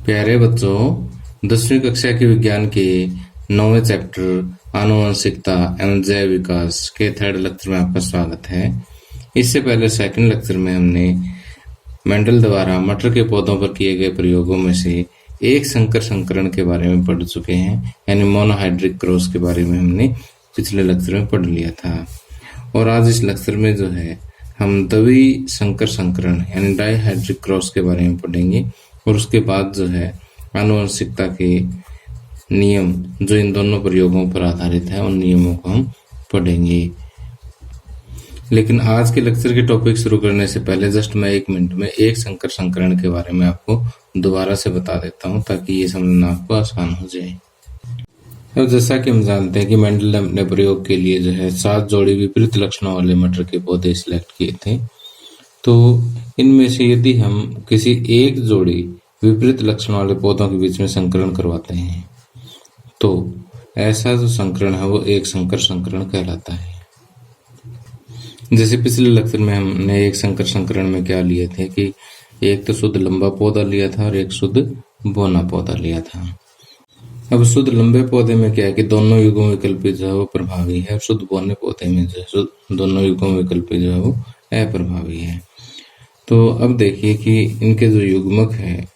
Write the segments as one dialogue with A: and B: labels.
A: प्यारे बच्चों, 10वीं कक्षा के विज्ञान के 9वें चैप्टर आनुवंशिकता एवं जैव विकास के थर्ड लेक्चर में आपका स्वागत है। इससे पहले सेकंड लेक्चर में हमने मेंडल द्वारा मटर के पौधों पर किए गए प्रयोगों में से एक संकर संकरण के बारे में पढ़ चुके हैं, यानी मोनोहाइड्रिक क्रॉस के बारे में हमने पिछले लेक्चर में पढ़ लिया था। और आज इस लेक्चर में जो है हम द्वि संकर संकरण यानी डाइहाइड्रिक क्रॉस के बारे में पढ़ेंगे और उसके बाद जो है आनुवंशिकता के नियम जो इन दोनों प्रयोगों पर आधारित है उन नियमों को हम पढ़ेंगे। लेकिन आज के लेक्चर के टॉपिक शुरू करने से पहले जस्ट मैं 1 मिनट में एक संकर संकरण के बारे में आपको दोबारा से बता देता हूं ताकि ये समझना आपको आसान हो जाए। अब जैसा कि हम जानते हैं कि मेंडल ने अपने प्रयोग के लिए जो है 7 जोड़ी विपरीत लक्षणों वाले मटर के पौधे सिलेक्ट किए थे। तो इनमें से यदि हम किसी एक जोड़ी विपरीत लक्षण वाले पौधों के बीच में संकरण करवाते हैं तो ऐसा जो संकरण है वो एक संकर संकरण कहलाता है। जैसे पिछले लेक्चर में हमने एक संकर संकरण में क्या लिए थे कि एक तो शुद्ध लंबा पौधा लिया था और एक शुद्ध बौना पौधा लिया था। अब शुद्ध लंबे पौधे में क्या है कि दोनों युग्म विकल्पी जो है वो प्रभावी है और शुद्ध बौने पौधे में जो है दोनों युग्म विकल्पी जो है वो अप्रभावी है। तो अब देखिए कि इनके जो युग्मक है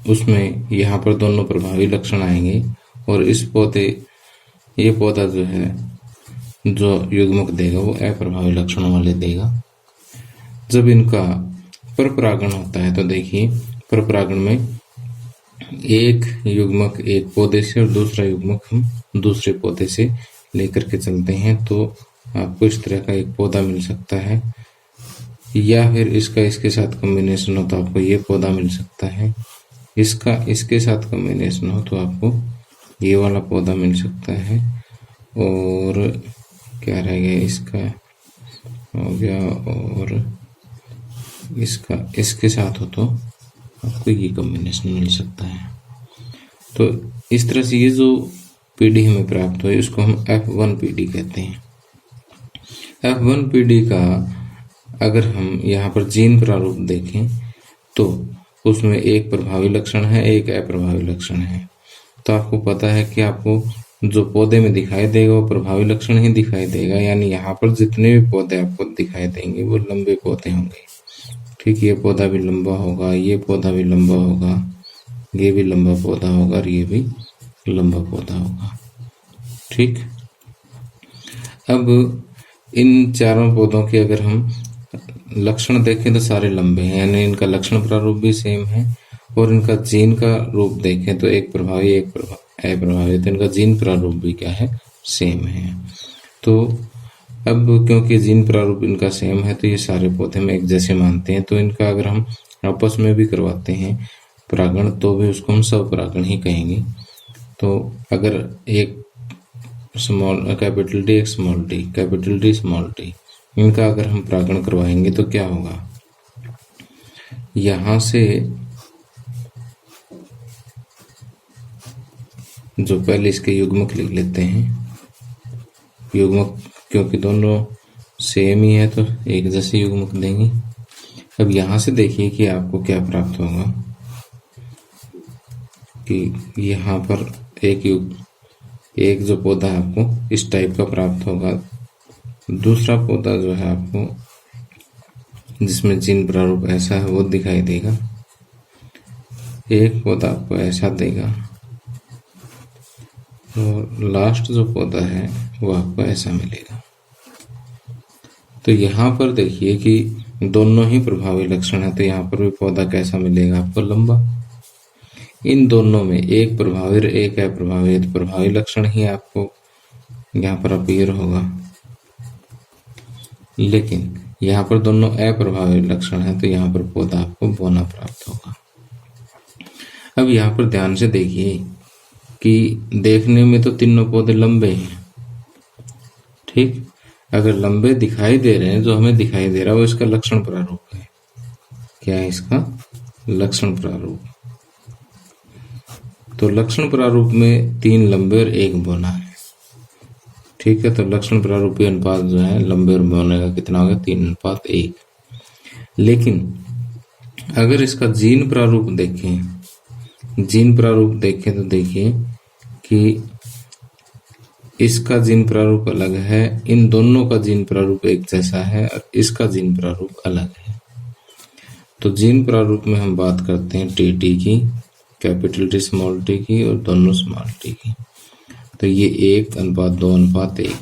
A: उसमें यहाँ पर दोनों प्रभावी लक्षण आएंगे और ये पौधा जो है जो युग्मक देगा वो अप्रभावी लक्षणों वाले देगा। जब इनका परपरागण होता है तो देखिए परपरागण में एक युग्मक एक पौधे से और दूसरा युग्मक हम दूसरे पौधे से लेकर के चलते हैं तो आपको इस तरह का एक पौधा मिल सकता है, या फिर इसका इसके साथ कॉम्बिनेशन हो तो आपको ये पौधा मिल सकता है, इसका इसके साथ कॉम्बिनेशन हो तो आपको ये वाला पौधा मिल सकता है, और क्या रह गया इसका हो गया, और इसका इसके साथ हो तो आपको ये कॉम्बिनेशन मिल सकता है। तो इस तरह से ये जो पीढ़ी हमें प्राप्त हुई उसको हम F1 पीढ़ी कहते हैं। F1 पीढ़ी का अगर हम यहाँ पर जीन प्रारूप देखें तो उसमें एक प्रभावी लक्षण है एक अप्रभावी लक्षण है। तो आपको पता है कि आपको जो पौधे में दिखाई देगा वो प्रभावी लक्षण ही दिखाई देगा, यानी यहाँ पर जितने भी पौधे आपको दिखाई देंगे वो लंबे पौधे होंगे। ठीक, ये पौधा भी लंबा होगा, ये पौधा भी लंबा होगा, ये भी लंबा पौधा होगा और ये भी लंबा पौधा होगा। ठीक, अब इन चारों पौधों के अगर हम लक्षण देखें तो सारे लंबे हैं, यानी इनका लक्षण प्रारूप भी सेम है, और इनका जीन का रूप देखें तो एक प्रभावी एक अप्रभावी, तो इनका जीन प्रारूप भी क्या है सेम है। तो अब क्योंकि जीन प्रारूप इनका सेम है तो ये सारे पौधे में एक जैसे मानते हैं, तो इनका अगर हम आपस में भी करवाते हैं परागण तो भी उसको हम स्वपरागण ही कहेंगे। तो अगर एक कैपिटल डी एक small D, capital D small D, इनका अगर हम परागण करवाएंगे तो क्या होगा, यहाँ से जो पहले इसके युग्मक लिख लेते हैं, युग्मक क्योंकि दोनों सेम ही है तो एक जैसे युग्मक देंगे। अब यहाँ से देखिए कि आपको क्या प्राप्त होगा कि यहाँ पर एक जो पौधा है आपको इस टाइप का प्राप्त होगा, दूसरा पौधा जो है आपको जिसमें जीन प्रारूप ऐसा है वो दिखाई देगा, एक पौधा आपको ऐसा देगा और लास्ट जो पौधा है वो आपको ऐसा मिलेगा। तो यहाँ पर देखिए कि दोनों ही प्रभावी लक्षण है, तो यहाँ पर भी पौधा कैसा मिलेगा आपको लंबा। इन दोनों में एक प्रभावी और एक अप्रभावी, तो प्रभावी लक्षण ही आपको यहाँ पर अपीयर होगा, लेकिन यहाँ पर दोनों अप्रभावी लक्षण है तो यहाँ पर पौधा आपको बौना प्राप्त होगा। अब यहाँ पर ध्यान से देखिए कि देखने में तो तीनों पौधे लंबे हैं। ठीक, अगर लंबे दिखाई दे रहे हैं, जो हमें दिखाई दे रहा है वो इसका लक्षण प्रारूप है। क्या है इसका लक्षण प्रारूप? तो लक्षण प्रारूप में 3 लंबे और 1 बौना है। ठीक है, तो लक्षण प्रारूपी अनुपात जो है लंबे और बौने का कितना होगा 3:1। लेकिन अगर इसका जीन प्रारूप देखें तो देखिए कि इसका जीन प्रारूप अलग है, इन दोनों का जीन प्रारूप एक जैसा है और इसका जीन प्रारूप अलग है। तो जीन प्रारूप में हम बात करते हैं टी की, कैपिटल टी स्मॉल टी की और दोनों स्मॉल टी की। तो ये 1:2:1 है।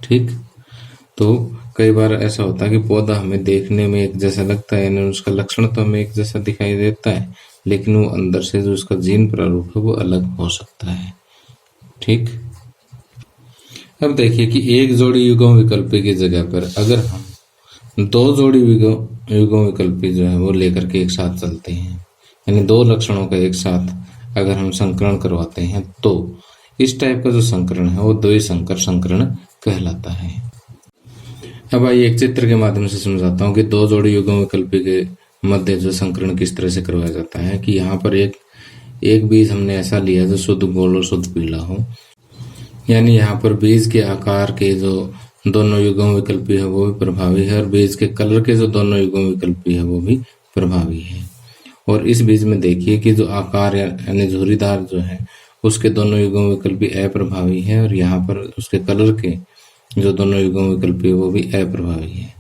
A: ठीक, तो कई बार ऐसा होता है कि पौधा हमें देखने में एक जैसा लगता है, यानी उसका लक्षण तो हमें एक जैसा दिखाई देता है, लेकिन वो अंदर से जो उसका जीन प्रारूप है वो अलग हो सकता है। ठीक, अब देखिए कि एक जोड़ी युग्म विकल्पी की जगह पर अगर हम 2 जोड़ी युग्म विकल्पी जो है वो लेकर के एक साथ चलते हैं, यानी 2 लक्षणों का एक साथ अगर हम संकरण करवाते हैं, तो इस टाइप का जो संकरण है वो द्विसंकर संकरण कहलाता है। अब आइए एक चित्र के माध्यम से समझाता हूँ कि 2 जोड़ी युग्म विकल्पी के मध्य जो संकरण किस तरह से करवाया जाता है। कि यहाँ पर एक बीज हमने ऐसा लिया जो शुद्ध गोल और शुद्ध पीला हो, यानी यहाँ पर बीज के आकार के जो दोनों युग्म विकल्पी है वो भी प्रभावी है और बीज के कलर के जो दोनों युग्म विकल्पी है वो भी प्रभावी है। और इस बीज में देखिए कि जो आकार यानी झुर्रीदार जो है उसके दोनों युग्म विकल्पी अप्रभावी है और यहाँ पर उसके कलर के जो दोनों युग्म विकल्पी है वो भी अप्रभावी है।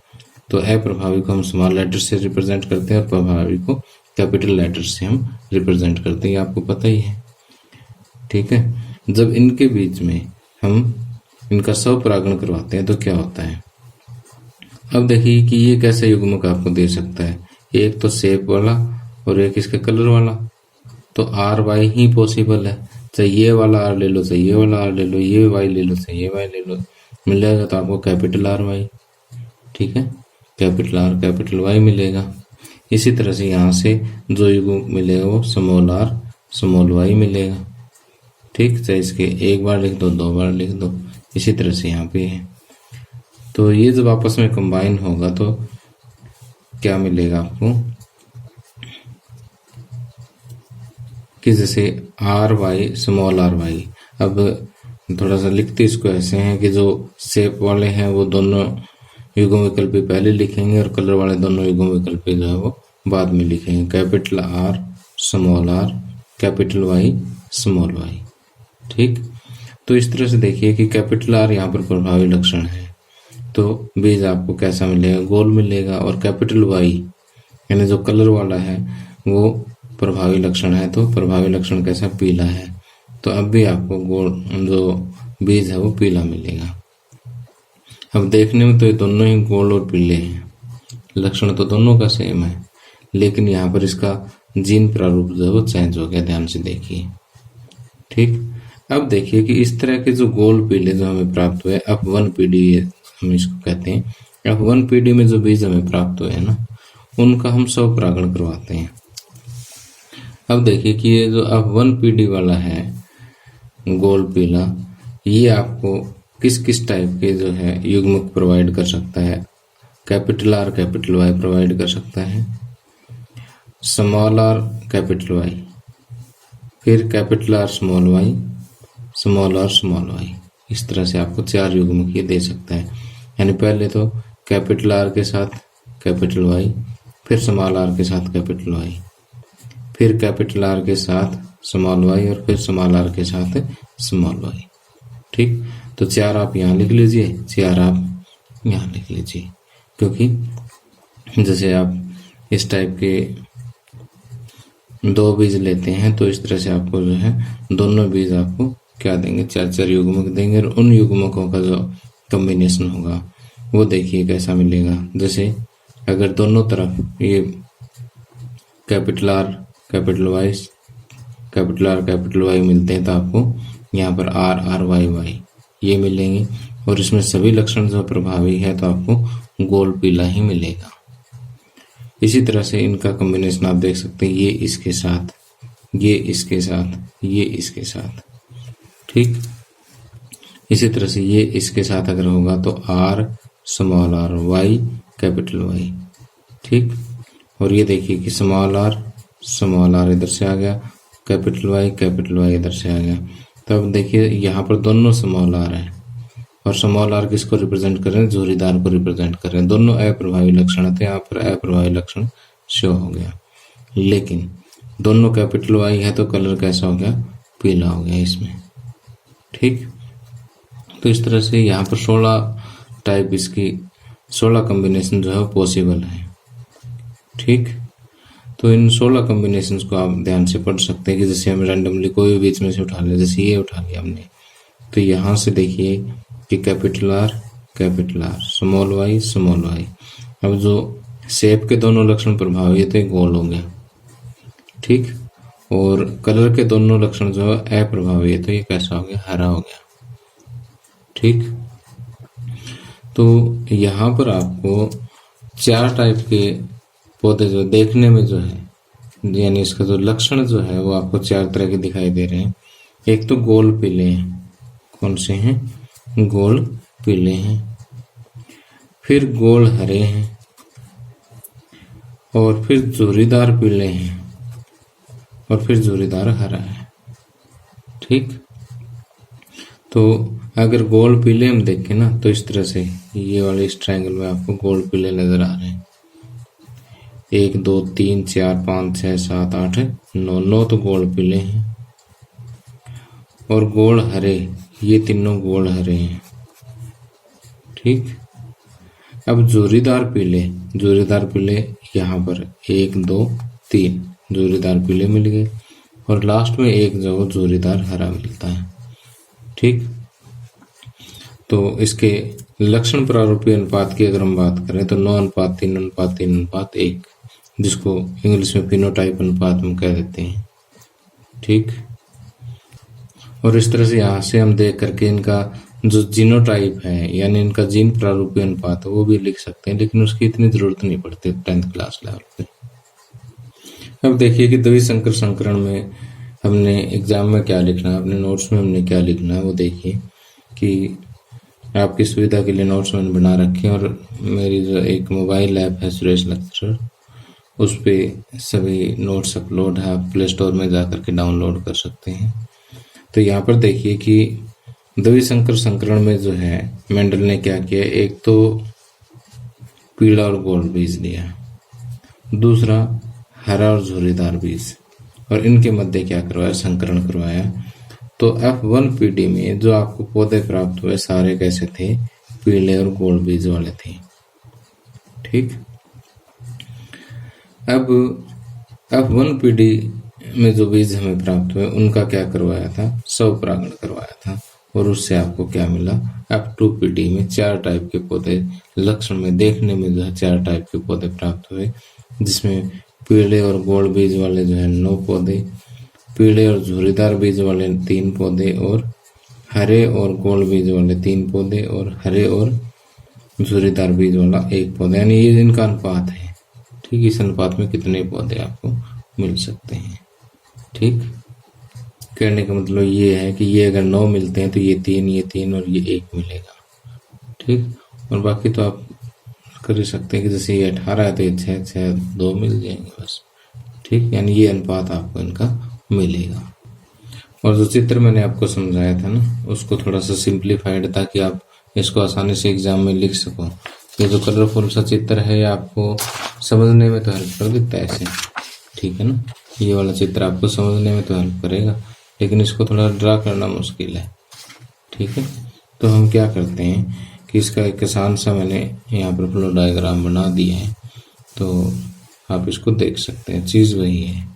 A: तो अप्रभावी को हम स्मॉल लेटर से रिप्रेजेंट करते हैं और प्रभावी को कैपिटल लेटर से हम रिप्रेजेंट करते हैं, ये आपको पता ही है। ठीक है, जब इनके बीच में हम इनका स्वपरागण करवाते हैं तो क्या होता है। अब देखिए कि ये कैसे युग्मक आपको दे सकता है, एक तो शेप वाला और एक इसके कलर वाला। तो आर वाई ही पॉसिबल है, चाहे ये वाला आर ले लो, चाहे ये वाला आर ले लो, ये वाई ले लो, चाहे ये वाई ले लो, मिल जाएगा तो आपको कैपिटल आर वाई। ठीक है, कैपिटल आर कैपिटल वाई मिलेगा। इसी तरह से यहाँ से जो युग्मक मिलेगा वो स्मॉल आर स्मॉल वाई मिलेगा। ठीक, चाहे इसके एक बार लिख दो, 2 बार लिख दो, इसी तरह से यहाँ पे है। तो ये जब आपस में कंबाइन होगा तो क्या मिलेगा आपको कि जैसे R Y small R Y. अब थोड़ा सा लिखते इसको ऐसे हैं कि जो शेप वाले हैं वो दोनों युग्म विकल्पी पहले लिखेंगे और कलर वाले दोनों युग्म विकल्पी जो है वो बाद में लिखेंगे। Capital R small R capital Y small Y. ठीक, तो इस तरह से देखिए कि कैपिटल आर यहाँ पर प्रभावी लक्षण है तो बीज आपको कैसा मिलेगा, गोल मिलेगा। और कैपिटल वाई यानी जो कलर वाला है वो प्रभावी लक्षण है, तो प्रभावी लक्षण कैसा, पीला है। तो अब भी आपको गोल जो बीज है वो पीला मिलेगा। अब देखने में तो ये दोनों ही गोल और पीले हैं, लक्षण तो दोनों का सेम है, लेकिन यहाँ पर इसका जीन प्रारूप जो है वो चेंज हो गया, ध्यान से देखिए। ठीक, अब देखिए कि इस तरह के जो गोल पीले जो हमें प्राप्त हुए F1 पीडी हम इसको कहते हैं, F1 पीडी में जो बीज हमें प्राप्त हुए हैं ना उनका हम स्वपरागण करवाते हैं। अब देखिए कि ये जो F1 पीडी वाला है गोल पीला, ये आपको किस किस टाइप के जो है युग्मक प्रोवाइड कर सकता है। Capital R capital Y provide कर सकता है, स्मॉल आर कैपिटल वाई, फिर capital R small Y, small R small Y. इस तरह से आपको 4 युग्मक ये दे सकता है। यानी पहले तो कैपिटल आर के साथ कैपिटल वाई, फिर स्मॉल आर के साथ कैपिटल वाई, फिर कैपिटल आर के साथ स्मॉल वाई और फिर स्मॉल आर के साथ स्मॉल वाई। ठीक, तो 4 आप यहाँ लिख लीजिए, 4 आप यहाँ लिख लीजिए, क्योंकि जैसे आप इस टाइप के 2 बीज लेते हैं तो इस तरह से आपको जो है दोनों बीज आपको क्या देंगे, 4 युग्मक देंगे और उन युग्मकों का जो कॉम्बिनेशन होगा वो देखिए कैसा मिलेगा। जैसे अगर दोनों तरफ ये capital R capital Y capital R capital Y मिलते हैं तो आपको यहाँ पर आर आर वाई वाई ये मिलेंगे और इसमें सभी लक्षण जो प्रभावी है तो आपको गोल पीला ही मिलेगा। इसी तरह से इनका कॉम्बिनेशन आप देख सकते हैं, ये इसके साथ, ये इसके साथ, ये इसके साथ। ठीक, इसी तरह से ये इसके साथ अगर होगा तो R small R Y capital Y. ठीक, और ये देखिए कि स्मॉल आर इधर से आ गया, कैपिटल वाई इधर से आ गया। तो अब देखिए यहाँ पर दोनों स्मॉल आर है और स्मॉल आर किसको रिप्रेजेंट कर रहे हैं, जोड़ीदार को रिप्रेजेंट कर रहे हैं। दोनों अप्रभावी लक्षण थे, यहाँ पर अप्रभावी लक्षण शो हो गया। लेकिन दोनों कैपिटल वाई है तो कलर कैसा हो गया, पीला हो गया इसमें। ठीक, तो इस तरह से यहाँ पर 16 टाइप इसकी 16 कॉम्बिनेशन जो है पॉसिबल है। ठीक, तो इन 16 कॉम्बिनेशंस को आप ध्यान से पढ़ सकते हैं कि जैसे हम रैंडमली कोई भी बीच में से उठा ले, जैसे ये उठा लिया हमने, तो यहाँ से देखिए कि कैपिटल आर, स्मॉल वाई, अब जो शेप के दोनों लक्षण प्रभावी है तो एक गोल हो गया। ठीक, और कलर के दोनों लक्षण जो है अप्रभावी है तो ये कैसा हो गया, हरा हो गया। ठीक, तो यहाँ पर आपको 4 टाइप के पौधे जो देखने में जो है, यानी इसका जो लक्षण जो है वो आपको 4 तरह के दिखाई दे रहे हैं। एक तो गोल पीले हैं, कौन से हैं, गोल पीले हैं, फिर गोल हरे हैं, और फिर जोरीदार पीले हैं, और फिर जोरीदार हरा है। ठीक, तो अगर गोल पीले हम देखें ना तो इस तरह से ये वाले इस ट्रायंगल में आपको गोल पीले नजर आ रहे हैं। 1 2 3 4 5 6 7 8 9 तो गोल पीले हैं, और गोल हरे, ये तीनों गोल हरे हैं। ठीक, अब जोरीदार पीले यहाँ पर 1 2 3 जोरीदार पीले मिल गए, और लास्ट में एक जो जोरीदार हरा मिलता है। ठीक, तो इसके लक्षण प्रारूपी अनुपात की अगर हम बात करें तो 9:3:3:1, जिसको इंग्लिश में फिनोटाइप अनुपात हम कह देते हैं। ठीक, और इस तरह से यहाँ से हम देख करके इनका जो जीनोटाइप है, यानी इनका जीन प्रारूपी अनुपात है, वो भी लिख सकते हैं, लेकिन उसकी इतनी जरूरत नहीं पड़ती 10th क्लास लेवल पे। अब देखिए कि द्विसंकर संकरण में हमने एग्जाम में क्या लिखना है, अपने नोट्स में हमने क्या लिखना है, वो देखिए कि आपकी सुविधा के लिए नोट्स मैंने बना रखे हैं, और मेरी जो एक मोबाइल ऐप है सुरेश लेक्चरर, उस पर सभी नोट्स अपलोड है, आप प्ले स्टोर में जाकर के डाउनलोड कर सकते हैं। तो यहाँ पर देखिए कि द्विसंकर संकरण में जो है मेंडल ने क्या किया, एक तो पीला और गोल बीज लिया, दूसरा हरा और झुर्रीदार बीज, और इनके मध्य क्या करवाया, संकरण करवाया। तो F1 PD में जो आपको पौधे प्राप्त हुए सारे कैसे थे, पीले और गोल बीज वाले थे। ठीक, अब F1 PD में जो बीज हमें प्राप्त हुए उनका क्या करवाया था, स्वपरागण करवाया था, और उससे आपको क्या मिला, F2 PD में 4 टाइप के पौधे लक्षण में देखने में जो है 4 टाइप के पौधे प्राप्त हुए, जिसमें पीले और गोल बीज वाले जो है 9 पौधे, पीले और झुर्रीदार बीज वाले 3 पौधे, और हरे और गोल बीज वाले 3 पौधे, और हरे और झुर्रीदार बीज वाला 1 पौधा, यानी ये इनका अनुपात है। ठीक, इस अनुपात में कितने पौधे आपको मिल सकते हैं। ठीक, कहने का मतलब ये है कि ये अगर 9 मिलते हैं तो ये 3 और ये 1 मिलेगा। ठीक, और बाकी तो आप कर ही सकते हैं कि जैसे ये 18 है तो ये 6 2 मिल जाएंगे बस। ठीक, यानी ये अनुपात आपको इनका मिलेगा। और जो चित्र मैंने आपको समझाया था ना, उसको थोड़ा सा सिंप्लीफाइड, ताकि आप इसको आसानी से एग्जाम में लिख सको। ये जो कलरफुल सा चित्र है ये आपको समझने में तो हेल्प कर देता है ऐसे, ठीक है ना, ये वाला चित्र आपको समझने में तो हेल्प करेगा, लेकिन इसको थोड़ा ड्रा करना मुश्किल है। ठीक है, तो हम क्या करते हैं कि इसका एक आसान सा मैंने यहाँ पर फ्लो डायग्राम बना दिया है, तो आप इसको देख सकते हैं, चीज़ वही है।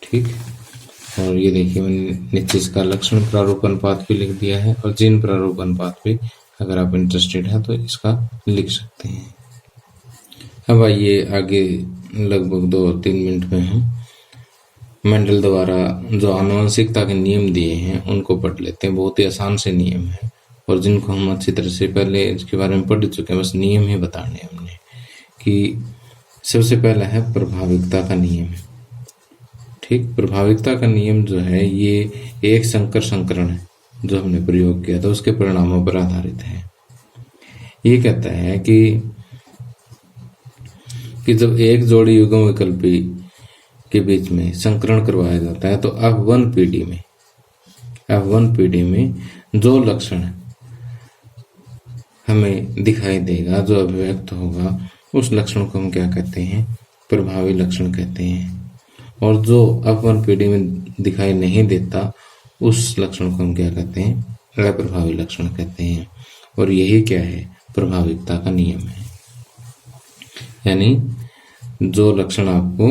A: ठीक, और ये देखिए मैंने नीचे इसका लक्षण प्रारूप अनुपात भी लिख दिया है, और जीन प्रारूप अनुपात भी अगर आप इंटरेस्टेड हैं तो इसका लिख सकते हैं। अब आइए आगे, लगभग 2-3 मिनट में हम मेंडल द्वारा जो आनुवंशिकता के नियम दिए हैं उनको पढ़ लेते हैं। बहुत ही आसान से नियम है, और जिनको हम अच्छी तरह से पहले इसके बारे में पढ़ चुके हैं, बस नियम ही बताने हमने। कि सबसे पहला है प्रभाविकता का नियम। ठीक, प्रभाविकता का नियम जो है ये एक संकर संकरण है जो हमने प्रयोग किया था उसके परिणामों पर आधारित है। ये कहता है कि जब एक जोड़ी युग्म विकल्पी के बीच में संकरण करवाया जाता है तो F1 PD में जो लक्षण हमें दिखाई देगा, जो अभिव्यक्त होगा, उस लक्षण को हम क्या कहते हैं, प्रभावी लक्षण कहते हैं। और जो अपवन पीढ़ी में दिखाई नहीं देता उस लक्षण को हम क्या कहते हैं? अप्रभावी लक्षण कहते हैं। और यही क्या है? प्रभाविकता का नियम है। यानी जो लक्षण आपको,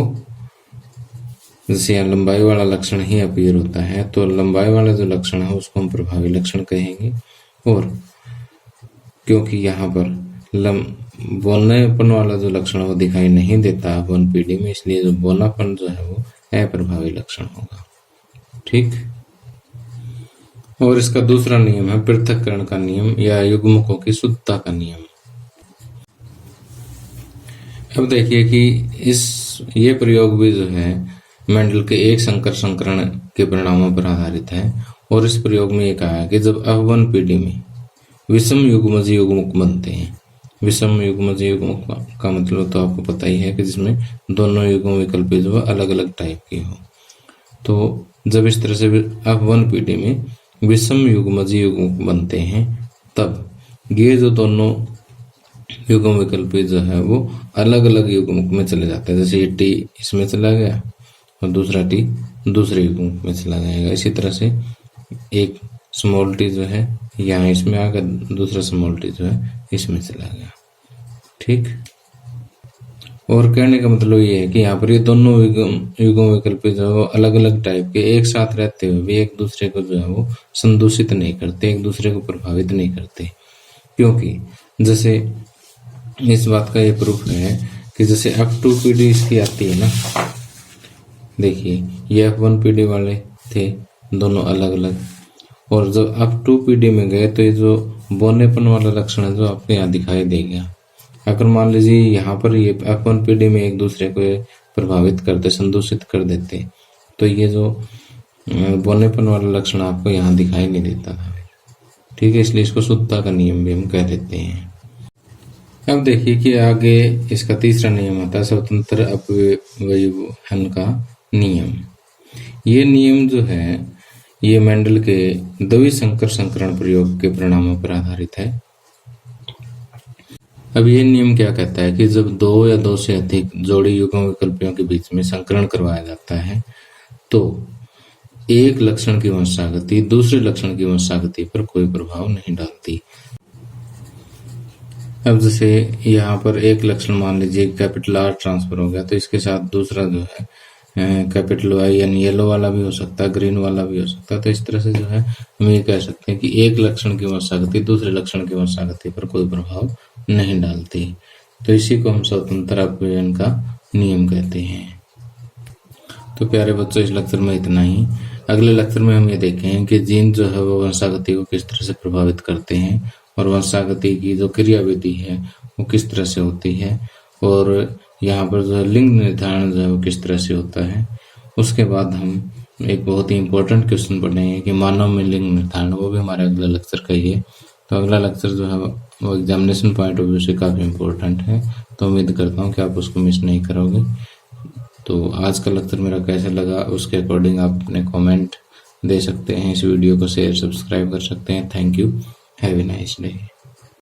A: जैसे यहाँ लंबाई वाला लक्षण ही अपीयर होता है, तो लंबाई वाला जो लक्षण है उसको हम प्रभावी लक्षण कहेंगे। और क्योंकि यहाँ पर बोलनेपन वाला जो लक्षण वो दिखाई नहीं देता अपवन पीढ़ी में, इसलिए जो बोलापन जो है वो अप्रभावी लक्षण होगा। ठीक। और इसका दूसरा नियम है पृथक्करण का नियम या युग्मकों की शुद्धता का नियम। अब देखिए कि ये प्रयोग भी जो है मेंडल के एक संकर संकरण के परिणामों पर आधारित है। और इस प्रयोग में ये कहा है कि जब अपवन पीढ़ी में विषम युग्मज युग्मक बनते हैं, विषम युग्मज युग्मक का मतलब तो आपको पता ही है कि जिसमें दोनों युग्म विकल्प जो अलग अलग टाइप की हो। तो जब इस तरह से अपवन पीढ़ी में विषम युग्मज युग्मक बनते हैं, तब ये जो दोनों युग्म विकल्प जो है वो अलग अलग युग्मक में चले जाते हैं। जैसे ये टी इसमें चला गया और दूसरा टी दूसरे युग्मक में चला जाएगा। इसी तरह से एक स्मॉल टी जो है यहाँ इसमें आ गया, दूसरा स्मॉल टी जो है इसमें चला गया। ठीक। और कहने का मतलब ये है कि यहाँ पर ये दोनों युग्म विकल्प जो है अलग अलग टाइप के एक साथ रहते हुए भी एक दूसरे को जो है वो संदूषित नहीं करते, एक दूसरे को प्रभावित नहीं करते। क्योंकि जैसे इस बात का ये प्रूफ है कि जैसे F2 पीढ़ी इसकी आती है ना, देखिए ये F1 पीढ़ी वाले थे दोनों अलग अलग, और जब F2 पीढ़ी में गए तो ये जो बोनेपन वाला लक्षण है जो आपको यहाँ दिखाई दे गया। अगर मान लीजिए यहाँ पर ये F1 पीढ़ी में एक दूसरे को प्रभावित करते, संदूषित कर देते, तो ये जो बोनेपन वाला लक्षण आपको यहाँ दिखाई नहीं देता था। ठीक है, इसलिए इसको शुद्धता का नियम भी हम कह देते हैं। अब देखिए कि आगे इसका तीसरा नियम आता है स्वतंत्र अपव्यवहन का नियम। ये नियम जो है ये मेंडल के द्विसंकर संकरण प्रयोग के परिणामों पर आधारित है। अब ये नियम क्या कहता है कि जब दो या दो से अधिक जोड़ी युग्म विकल्पियों के बीच में संकरण करवाया जाता है तो एक लक्षण की वंशागति दूसरे लक्षण की वंशागति पर कोई प्रभाव नहीं डालती। अब जैसे यहाँ पर एक लक्षण मान लीजिए कैपिटल R ट्रांसफर हो गया, तो इसके साथ दूसरा जो है कैपिटल Y यानी येलो वाला भी हो सकता है, ग्रीन वाला भी हो सकता है। तो इस तरह से जो है हम ये कह सकते हैं कि एक लक्षण की वंशागति दूसरे लक्षण की वंशागति पर कोई प्रभाव नहीं डालती। तो इसी को हम स्वतंत्र अपव्यवहन का नियम कहते हैं। तो प्यारे बच्चों, इस लेक्चर में इतना ही। अगले लेक्चर में हम ये देखेंगे कि जीन जो है वो वंशागति को किस तरह से प्रभावित करते हैं और वंशागति की जो क्रियाविधि है वो किस तरह से होती है, और यहाँ पर जो है लिंग निर्धारण जो है वो किस तरह से होता है। उसके बाद हम एक बहुत ही इम्पोर्टेंट क्वेश्चन पढ़ेंगे कि मानव में लिंग निर्धारण, वो भी हमारे अगला लेक्चर का ही है। तो अगला लेक्चर जो है वो एग्जामिनेशन पॉइंट ऑफ व्यू से काफ़ी इम्पोर्टेंट है, तो उम्मीद करता हूँ कि आप उसको मिस नहीं करोगे। तो आज का लेक्चर मेरा कैसा लगा उसके अकॉर्डिंग आप अपने कमेंट दे सकते हैं। इस वीडियो को शेयर सब्सक्राइब कर सकते हैं। Thank you, have a nice day.